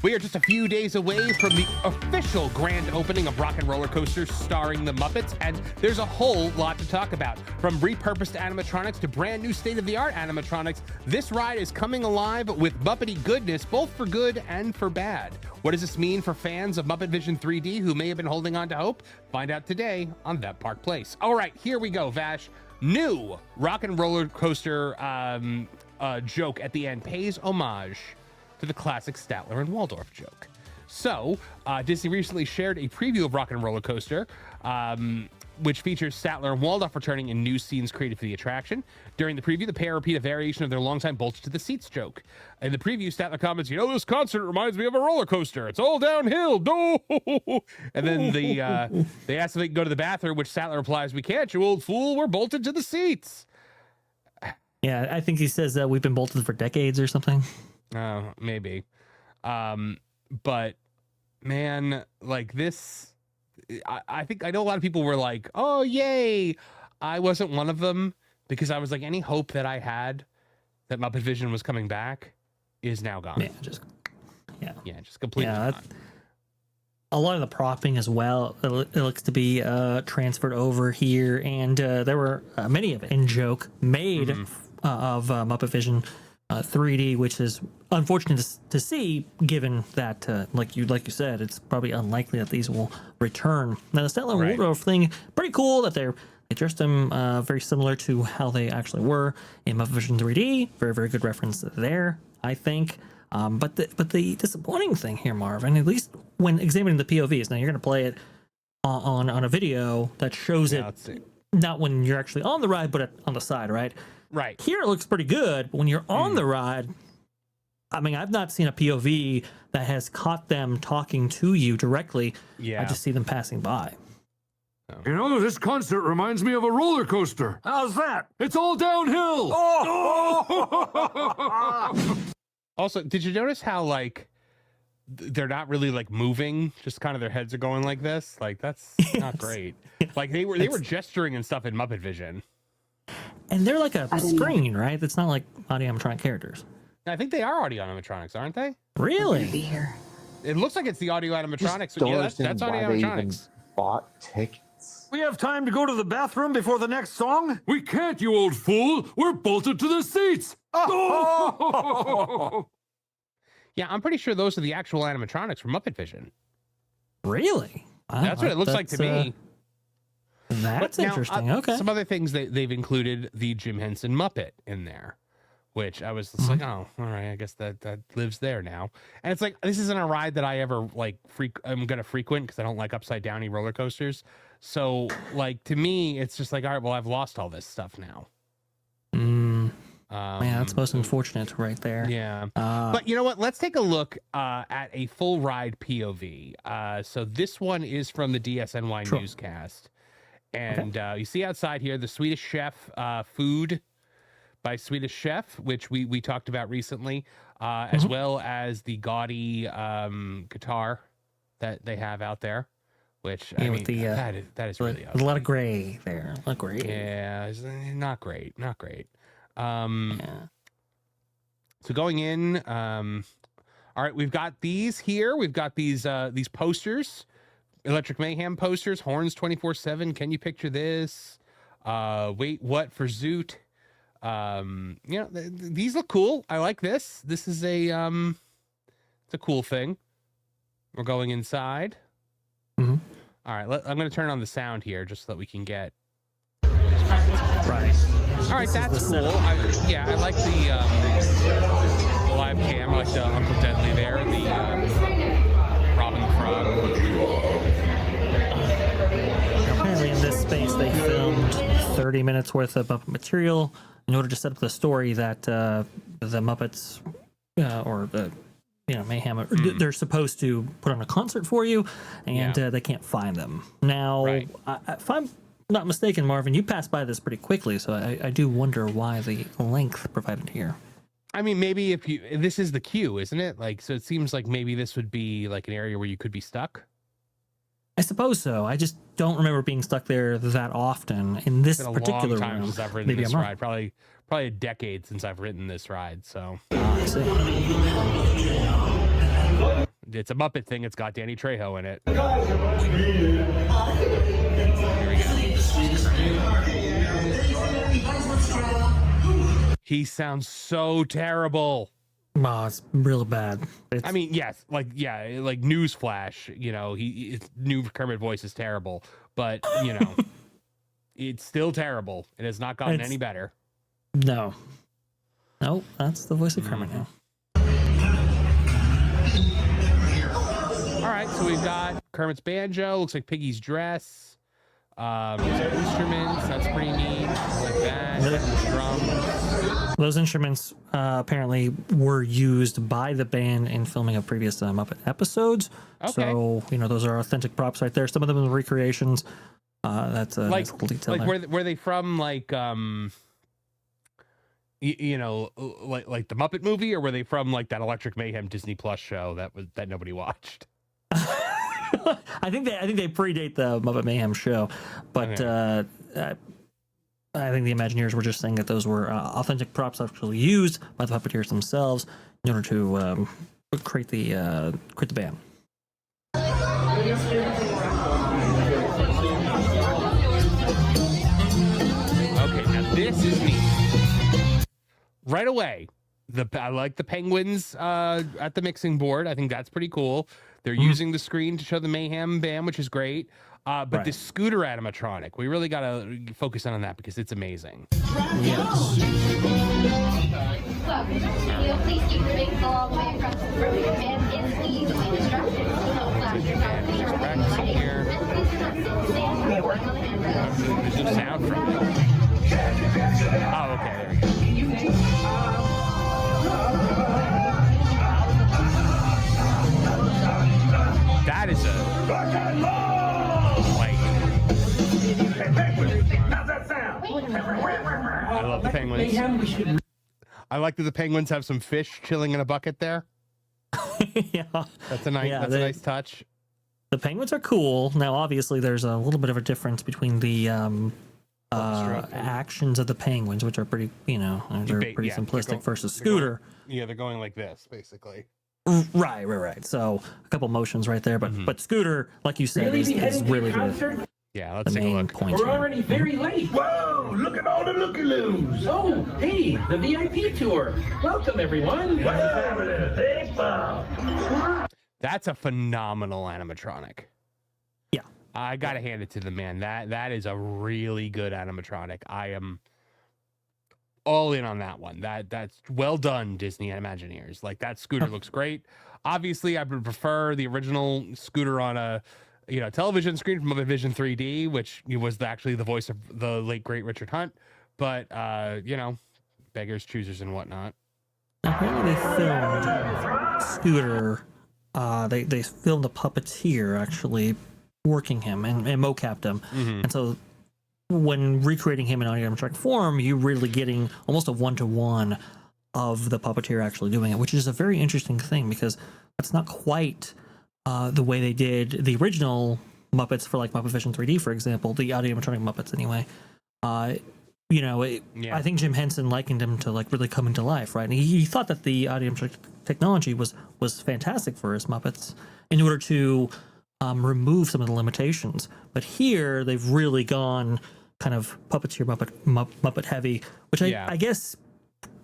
We are just a few days away from the official grand opening of Rock and Roller Coaster starring the Muppets, and there's a whole lot to talk about. From repurposed animatronics to brand new state-of-the-art animatronics, this ride is coming alive with Muppety goodness, both for good and for bad. What does this mean for fans of Muppet Vision 3D who may have been holding on to hope? Find out today on That Park Place. All right, here we go, Vash. New Rock and Roller Coaster joke at the end pays homage to the classic Statler and Waldorf joke. So, Disney recently shared a preview of Rock and Roller Coaster, which features Statler and Waldorf returning in new scenes created for the attraction. During the preview, the pair repeat a variation of their longtime bolts to the seats joke. In the preview, Statler comments, "You know, this concert reminds me of a roller coaster. It's all downhill. No!" And then they ask if they can go to the bathroom, which Statler replies, "We can't, you old fool. We're bolted to the seats." Yeah, I think he says that we've been bolted for decades or something. Oh, maybe. But man, like this, I think I know a lot of people were like, "Oh, yay." I wasn't one of them because I was like, any hope that I had that Muppet Vision was coming back is now gone. Yeah, just completely gone. A lot of the propping as well, it looks to be transferred over here, and there were many of it in joke made of Muppet Vision 3D, which is unfortunate to see, given that, like you said, it's probably unlikely that these will return. Now, the Statler and Waldorf thing, pretty cool that they dressed them very similar to how they actually were in Muppet Vision 3D. Very, very good reference there, I think. But the disappointing thing here, Marvin, at least when examining the POVs, now you're going to play it on a video that shows it, not when you're actually on the ride, but on the side, right? Right. Here it looks pretty good, but when you're on the ride, I mean, I've not seen a POV that has caught them talking to you directly. Yeah. I just see them passing by. You know, this concert reminds me of a roller coaster. How's that? It's all downhill. Also, did you notice how, like, they're not really, like, moving, just kind of their heads are going like this? Like, that's not great. Like, they were gesturing and stuff in Muppet Vision. And they're like a screen, right? It's not like audio animatronic characters. I think they are audio animatronics, aren't they? Really? Be here. It looks like it's the audio animatronics. Don't Yeah, understand that's why audio they even animatronics. bought tickets. We have time to go to the bathroom before the next song? We can't, you old fool. We're bolted to the seats. Yeah, I'm pretty sure those are the actual animatronics from Muppet Vision. Really? Wow, That's what it looks like to me. That's interesting. Okay. Some other things they've included the Jim Henson Muppet in there, which I was just like, oh, all right, I guess that lives there now. And it's like, this isn't a ride that I ever like I'm gonna frequent because I don't like upside downy roller coasters. So like to me, it's just like, all right, well, I've lost all this stuff now. Yeah, that's most unfortunate right there. Yeah. But you know what? Let's take a look at a full ride POV. So this one is from the DSNY newscast. And you see outside here, the Swedish Chef food by Swedish Chef, which we talked about recently, as well as the gaudy guitar that they have out there, which I mean, that is really ugly. A lot of gray there. A lot of gray. Yeah, it's not great. Not great. So going in, all right, we've got these here. We've got these posters. Electric Mayhem posters, horns 24/7. Can you picture this? Wait, what for Zoot? You know, these look cool. I like this. This is it's a cool thing. We're going inside. All right, I'm going to turn on the sound here just so that we can get. Right. All right, that's cool. I like the live cam. I like the Uncle Deadly there. The Robin the Frog. Apparently in this space they filmed 30 minutes worth of Muppet material in order to set up the story that the Muppets or the Mayhem, they're supposed to put on a concert for you, and they can't find them. Now, if I'm not mistaken, Marvin, you passed by this pretty quickly, so I do wonder why the length provided here. I mean, maybe if this is the queue, isn't it? Like, so it seems like maybe this would be like an area where you could be stuck. I suppose so. I just don't remember being stuck there that often in this particular time room. since I've ridden this ride. Probably a decade since I've ridden this ride. So I see. it's a Muppet thing. It's got Danny Trejo in it. Here we go. He sounds so terrible. Oh, it's really bad. I mean, yes, like newsflash, it's new Kermit voice is terrible, but it's still terrible. It has not gotten any better. No, that's the voice of Kermit now. All right, so we've got Kermit's banjo. Looks like Piggy's dress. Instruments. That's pretty neat. Like that. Drums. Those instruments apparently were used by the band in filming of previous Muppet episodes. Okay. So, those are authentic props right there. Some of them are recreations. That's a nice little detail there. Were they from like like the Muppet movie, or were they from like that Electric Mayhem Disney Plus show that nobody watched? I think they predate the Muppet Mayhem show, but okay. I think the Imagineers were just saying that those were authentic props actually used by the puppeteers themselves in order to create the band. Okay, now this is neat. Right away, I like the penguins at the mixing board. I think that's pretty cool. They're using the screen to show the Mayhem band, which is great. But this scooter animatronic, we really got to focus on that because it's amazing. Yes. Please keep moving all the way across the room. Your man is easily distracted. Practicing here. There's no sound from it. Oh, okay. There we go. That is I love the penguins. I like that the penguins have some fish chilling in a bucket there. Yeah, that's a nice touch. The penguins are cool. Now, obviously, there's a little bit of a difference between the actions of the penguins, which are pretty, they're pretty simplistic, versus Scooter. They're going like this, basically. Right. So a couple motions right there, but Scooter, like you said, is really good. Yeah, let's take a look. We're already very late. Whoa, look at all the looky-loos. Oh, hey, the VIP tour. Welcome, everyone. That's a phenomenal animatronic. Yeah. I got to hand it to the man. That is a really good animatronic. I am all in on that one. That's well done, Disney Imagineers. Like, that Scooter looks great. Obviously, I would prefer the original Scooter on a television screen from Muppet Vision 3D, which was actually the voice of the late great Richard Hunt. But beggars, choosers, and whatnot. Apparently, they filmed Scooter. They filmed the puppeteer actually working him and mocapped him, and so when recreating him in animatronic form, you're really getting almost a 1-to-1 of the puppeteer actually doing it, which is a very interesting thing because that's not quite the way they did the original Muppets for like Muppet Vision 3D, for example, the animatronic Muppets anyway. I think Jim Henson likened him to like really coming to life, right? And he thought that the animatronic technology was fantastic for his Muppets in order to remove some of the limitations. But here they've really gone kind of puppeteer Muppet heavy, which I guess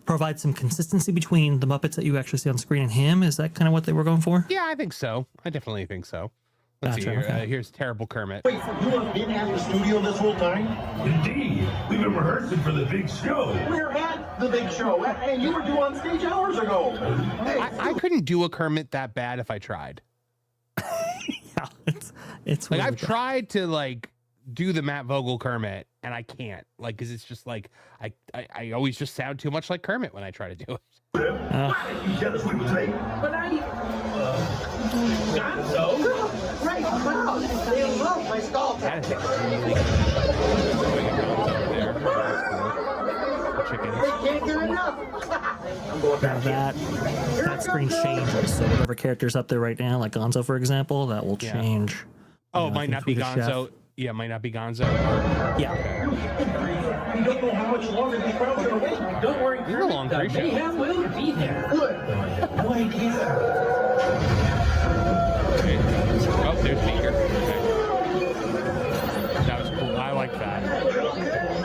provides some consistency between the Muppets that you actually see on screen and him. Is that kind of what they were going for? Yeah, I think so. I definitely think so. Let's see here. Okay. Here's Terrible Kermit. Wait, you have been at the studio this whole time? Indeed. We've been rehearsing for the big show. We're at the big show, and you were due on stage hours ago. Hey. I couldn't do a Kermit that bad if I tried. Yeah, it's like really I've tried to like do the Matt Vogel Kermit, and I can't, like, because it's just like I always just sound too much like Kermit when I try to do it. Why did you tell us we were late? But Gonzo. Right, wow, they love my stall. Can't get enough. Now that screen changes, so whatever character's up there right now, like Gonzo, for example, that will change. Oh, it might not be Gonzo. Chef. Yeah, it might not be Gonzo. Yeah. We don't know how much longer these crowds are going to wait. Don't worry, Kermit. A long Mayhem will be there. Good. No idea.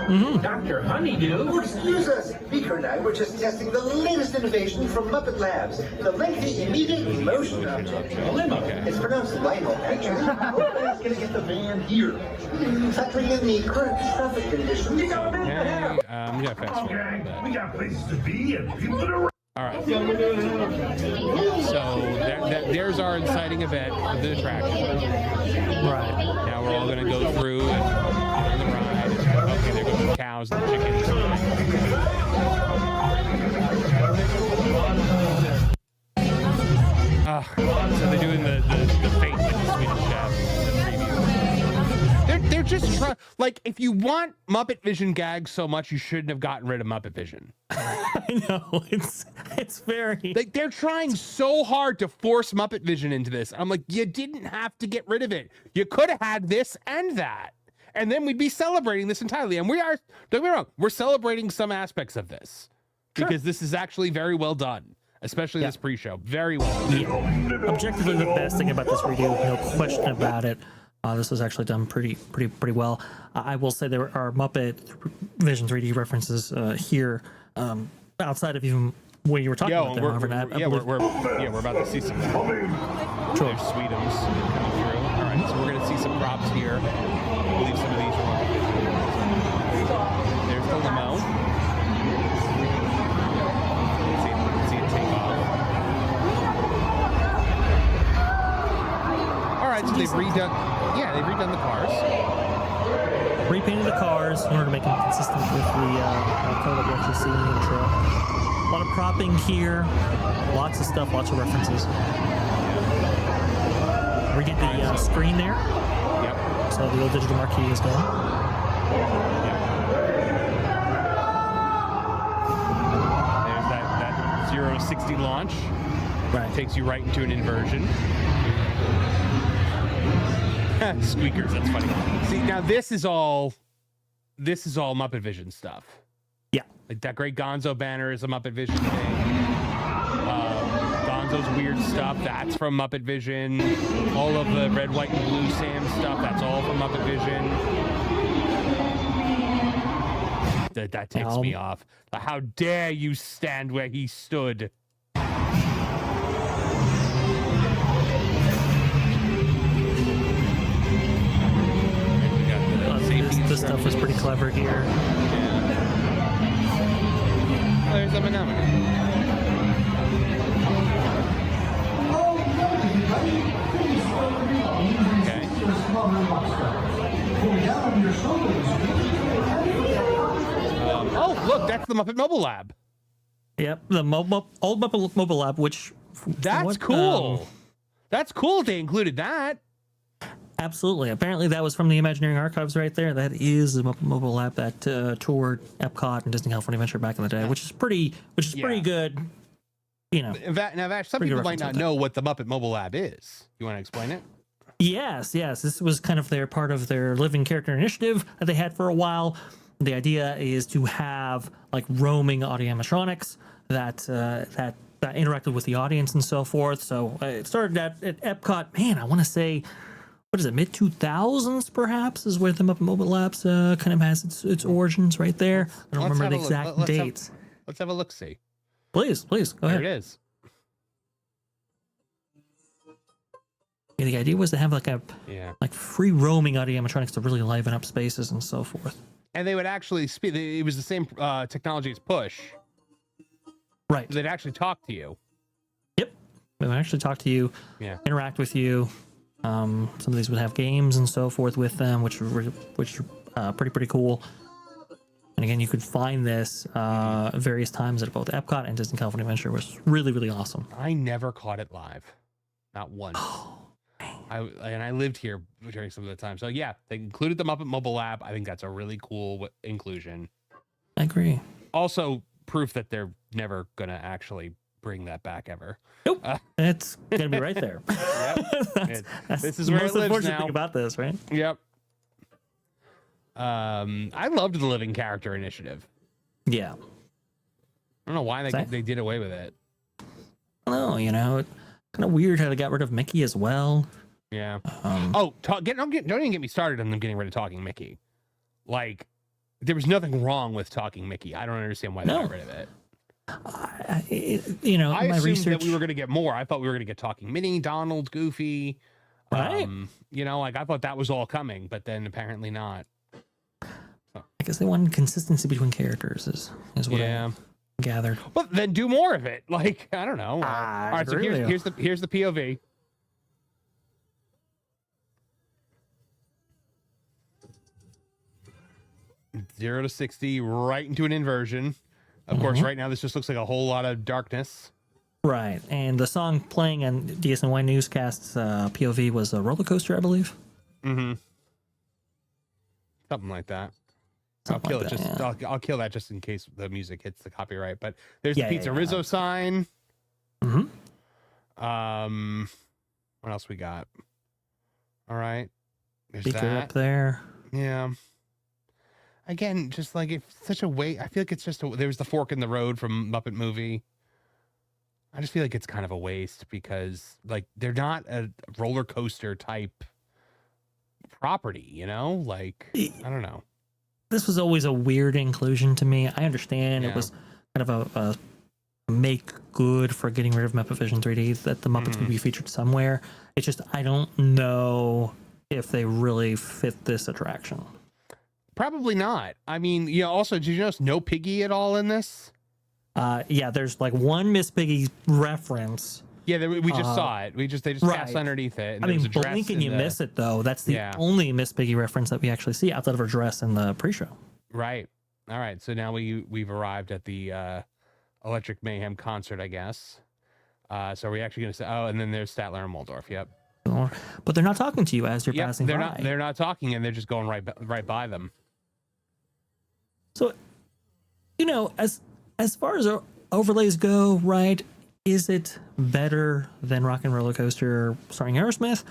Dr. Honeydew? Excuse us, Beaker and I were just testing the latest innovation from Muppet Labs, the lengthy immediate emotion object. Limo. It's pronounced limo, actually. Nobody's gonna get the van here. Factoring in the current traffic conditions. You got a bit Okay, we got fast forward. We got places to be and people to run. All right. So there's our inciting event of the attraction. Right. Now we're all going to go through and get on the ride. Okay, there go the cows and the chickens. So they're doing the fate like the Swedish chef. They're just like, if you want Muppet Vision gags so much, you shouldn't have gotten rid of Muppet Vision. I know, it's very Like, they're trying so hard to force Muppet Vision into this. I'm like, you didn't have to get rid of it. You could have had this and that, and then we'd be celebrating this entirely. And we are, don't get me wrong, we're celebrating some aspects of this because this is actually very well done, especially this pre-show. Very well done. Yeah. Objectively the best thing about this redo, no question about it. This was actually done pretty well. I will say there are Muppet Vision 3D references here, outside of even what you were talking about there, Marvin. We're about to see some. There's Sweetums coming through. All right, so we're going to see some props here. I believe some of these are Muppet Vision. There's the limo. See it take off. All right, so they've redone. Yeah, they've redone the cars. Repainted the cars in order to make them consistent with the color that we actually see in the intro. A lot of propping here, lots of stuff, lots of references. We get the screen there. Yep. So the old digital marquee is gone. Yep. There's that 0 to 60 launch. Right. Takes you right into an inversion. Squeakers, that's funny. See, now this is all Muppet Vision stuff. Yeah. Like that great Gonzo banner is a Muppet Vision thing. Gonzo's weird stuff, that's from Muppet Vision. All of the red, white, and blue Sam stuff, that's all from Muppet Vision. That takes me off. How dare you stand where he stood? This stuff was pretty clever here. Yeah. Oh, there's the phenomenon. Okay. Oh, look, that's the Muppet Mobile Lab. Yep, the old Muppet Mobile Lab, which... That's cool. That's cool they included that. Absolutely. Apparently that was from the Imagineering Archives right there. That is the Mobile Lab that toured Epcot and Disney California Adventure back in the day, which is pretty good. You know. Now, Vash, some people might not know what the Muppet Mobile Lab is. You want to explain it? Yes. This was kind of their part of their living character initiative that they had for a while. The idea is to have like roaming audio animatronics that interacted with the audience and so forth. So it started at Epcot. Man, I want to say, what is it, mid-2000s perhaps is where the Muppet Mobile Labs kind of has its origins right there. I don't remember the exact dates. Let's have a look-see. Please, go ahead. There it is. Yeah, the idea was to have like free roaming audio animatronics to really liven up spaces and so forth. And they would actually speak. It was the same technology as Push. Right. They'd actually talk to you. Yep. They would actually talk to you, interact with you. Some of these would have games and so forth with them, which are pretty cool. And again, you could find this various times at both Epcot and Disney California Adventure, which was really, really awesome. I never caught it live. Not once. I lived here during some of the time. So yeah, they included the Muppet Mobile Lab. I think that's a really cool inclusion. I agree. Also, proof that they're never going to actually bring that back ever. Nope. It's going to be right there. Yep. This is where it lives now. Thing about this, right? Yep. I loved the Living Character Initiative. Yeah. I don't know why they did away with it. Oh, it's kind of weird how they got rid of Mickey as well. Yeah. Don't even get me started on them getting rid of Talking Mickey. Like, there was nothing wrong with Talking Mickey. I don't understand why they got rid of it. I I my assumed research. that we were going to get more. I thought we were going to get Talking Minnie, Donald, Goofy. Right. I thought that was all coming, but then apparently not. I guess they wanted consistency between characters, is what I gathered. Well, then do more of it. Like, I don't know. All right, so here's the POV. Zero to 60, right into an inversion. Of course, right now this just looks like a whole lot of darkness. Right, and the song playing on DSNY newscasts POV was a roller coaster, I believe. Mm-hmm. Something like that. I'll kill that just in case the music hits the copyright. But there's the Pizza Rizzo sign. Mm-hmm. What else we got? All right. There's Speaker that up there. Yeah. Again, just like it's such a way. I feel like it's just there's the fork in the road from Muppet Movie. I just feel like it's kind of a waste because like they're not a roller coaster type property, you know? Like I don't know. This was always a weird inclusion to me. I understand it was kind of a make good for getting rid of Muppet Vision 3D that the Muppets would be featured somewhere. It's just I don't know if they really fit this attraction. Probably not. I mean, also, did you notice no Piggy at all in this? Yeah, there's like one Miss Piggy reference. Yeah, we just saw it. They just passed underneath it. And I mean, blink and you miss it, though. That's the only Miss Piggy reference that we actually see outside of her dress in the pre-show. Right. All right. So now we've arrived at the Electric Mayhem concert, I guess. So are we actually going to say? Oh, and then there's Statler and Waldorf. Yep. But they're not talking to you as you're passing by. They're not talking, and they're just going right by them. So, as far as overlays go, right? Is it better than Rock and Roller Coaster starring Aerosmith?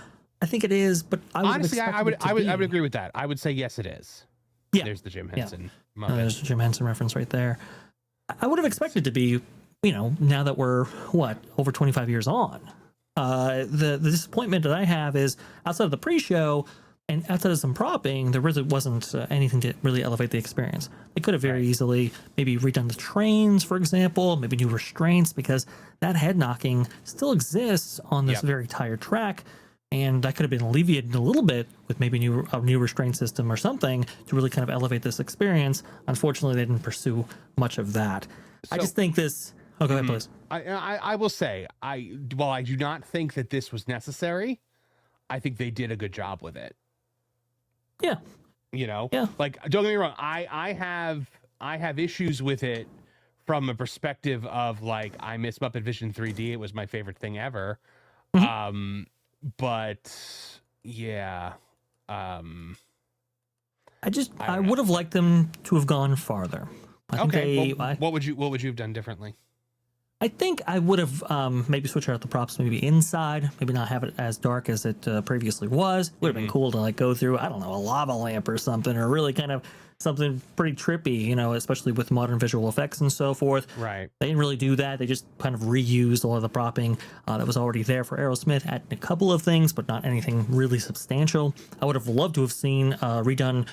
I think it is, but honestly, I would agree with that. I would say yes, it is. Yeah, there's the Jim Henson. Yeah. There's the Jim Henson reference right there. I would have expected to be, now that we're over 25 years on. The disappointment that I have is outside of the pre-show and outside of some propping, there really wasn't anything to really elevate the experience. They could have very easily maybe redone the trains, for example, maybe new restraints, because that head knocking still exists on this very tired track, and that could have been alleviated a little bit with maybe a new restraint system or something to really kind of elevate this experience. Unfortunately, they didn't pursue much of that. I just think this... Oh, go ahead, please. I will say, while I do not think that this was necessary, I think they did a good job with it. Yeah. Like, don't get me wrong. I have issues with it from a perspective of like, I miss Muppet Vision 3D. It was my favorite thing ever. But yeah. I would have liked them to have gone farther. What would you have done differently? I think I would have maybe switched out the props, maybe inside, maybe not have it as dark as it previously was. Would have been cool to like go through, I don't know, a lava lamp or something, or really kind of something pretty trippy, especially with modern visual effects and so forth. Right. They didn't really do that. They just kind of reused a lot of the propping that was already there for Aerosmith, added a couple of things, but not anything really substantial. I would have loved to have seen redone.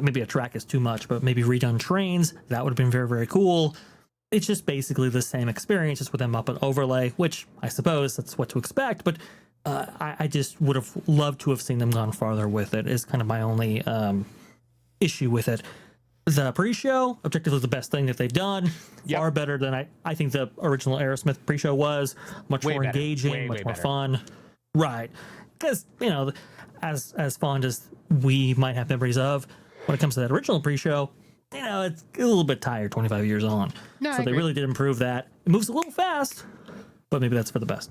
Maybe a track is too much, but maybe redone trains. That would have been very, very cool. It's just basically the same experience, just with a Muppet overlay, which I suppose that's what to expect. But I just would have loved to have seen them gone farther with it. Is kind of my only issue with it. The pre-show, objectively the best thing that they've done. Far better than I think the original Aerosmith pre-show was. Much more engaging, much more fun. Right. Because, as fond as we might have memories of, when it comes to that original pre-show, it's a little bit tired 25 years on. So they really did improve that. It moves a little fast, but maybe that's for the best.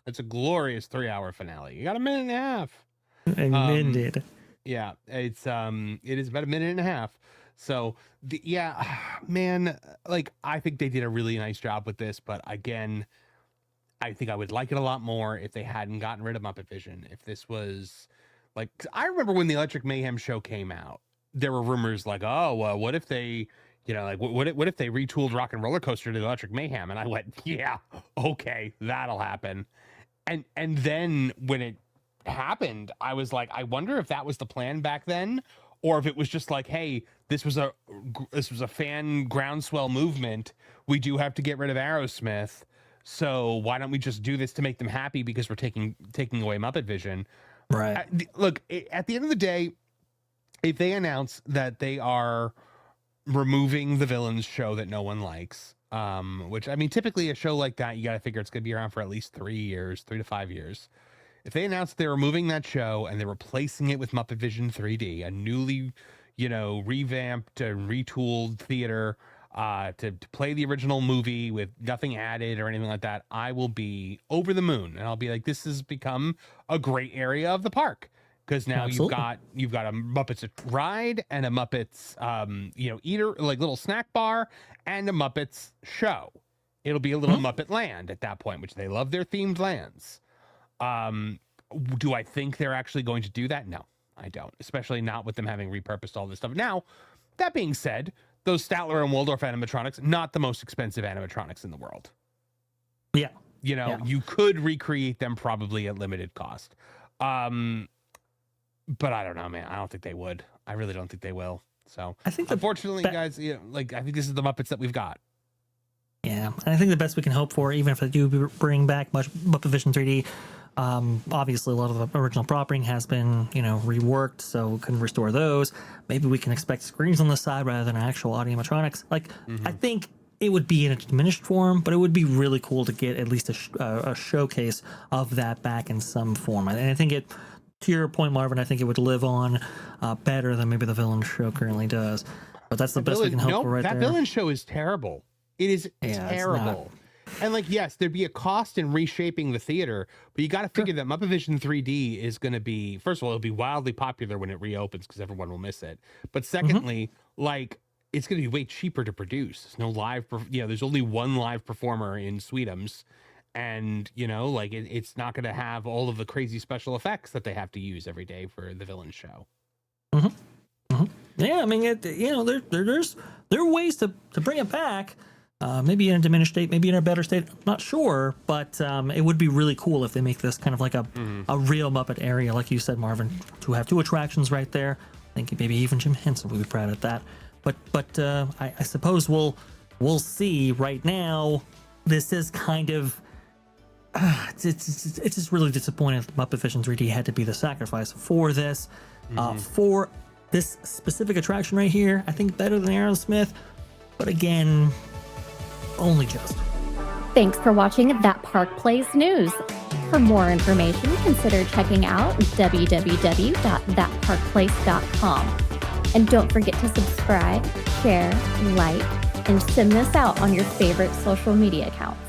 It's a glorious 3-hour finale. You got a minute and a half. Indeed. Yeah, it is about a minute and a half. So man, like I think they did a really nice job with this, but again, I think I would like it a lot more if they hadn't gotten rid of Muppet Vision. If this was like, I remember when the Electric Mayhem show came out, there were rumors like, oh, well, what if they, what if they retooled Rock and Roller Coaster to the Electric Mayhem? And I went, yeah, okay, that'll happen. And then when it happened, I was like, I wonder if that was the plan back then, or if it was just like, hey, this was a fan groundswell movement. We do have to get rid of Aerosmith, so why don't we just do this to make them happy because we're taking away Muppet Vision? Right. Look, at the end of the day, if they announce that they are removing the villains show that no one likes, which, I mean, typically a show like that, you got to figure it's going to be around for at least 3 to 5 years. If they announce they're removing that show and they're replacing it with Muppet Vision 3D, a newly, revamped and retooled theater to play the original movie with nothing added or anything like that, I will be over the moon. And I'll be like, this has become a great area of the park. Because now you've got a Muppets ride and a Muppets, eater, like little snack bar, and a Muppets show. It'll be a little Muppet land at that point, which they love their themed lands. Do I think they're actually going to do that? No, I don't. Especially not with them having repurposed all this stuff. Now, that being said, those Statler and Waldorf animatronics, not the most expensive animatronics in the world. Yeah. You could recreate them probably at limited cost. But I don't know, man. I don't think they would. I really don't think they will. So I think unfortunately, guys, I think this is the Muppets that we've got. Yeah, and I think the best we can hope for, even if they do bring back Muppet Vision 3D, obviously a lot of the original property has been, reworked, so we can restore those. Maybe we can expect screens on the side rather than actual animatronics. I think it would be in a diminished form, but it would be really cool to get at least a showcase of that back in some form. And I think to your point, Marvin, I think it would live on better than maybe the villain show currently does. But that's the best we can hope for right there. That villain show is terrible. It is terrible. And yes, there'd be a cost in reshaping the theater, but you got to figure that Muppet Vision 3D is going to be, first of all, it'll be wildly popular when it reopens because everyone will miss it. But secondly, it's going to be way cheaper to produce. There's no there's only one live performer in Sweetums. And, it's not going to have all of the crazy special effects that they have to use every day for the villain show. Yeah, I mean, there are ways to bring it back. Maybe in a diminished state, maybe in a better state. I'm not sure, but it would be really cool if they make this kind of like a real Muppet area, like you said, Marvin, to have 2 attractions right there. I think maybe even Jim Henson would be proud of that. But I suppose we'll see. Right now, this is kind of it's just really disappointing that Muppet Vision 3D had to be the sacrifice for this. For this specific attraction right here, I think better than Aerosmith, but again, only just. Thanks for watching That Park Plays News. For more information, consider checking out www.thatparkplace.com. And don't forget to subscribe, share, like, and send this out on your favorite social media accounts.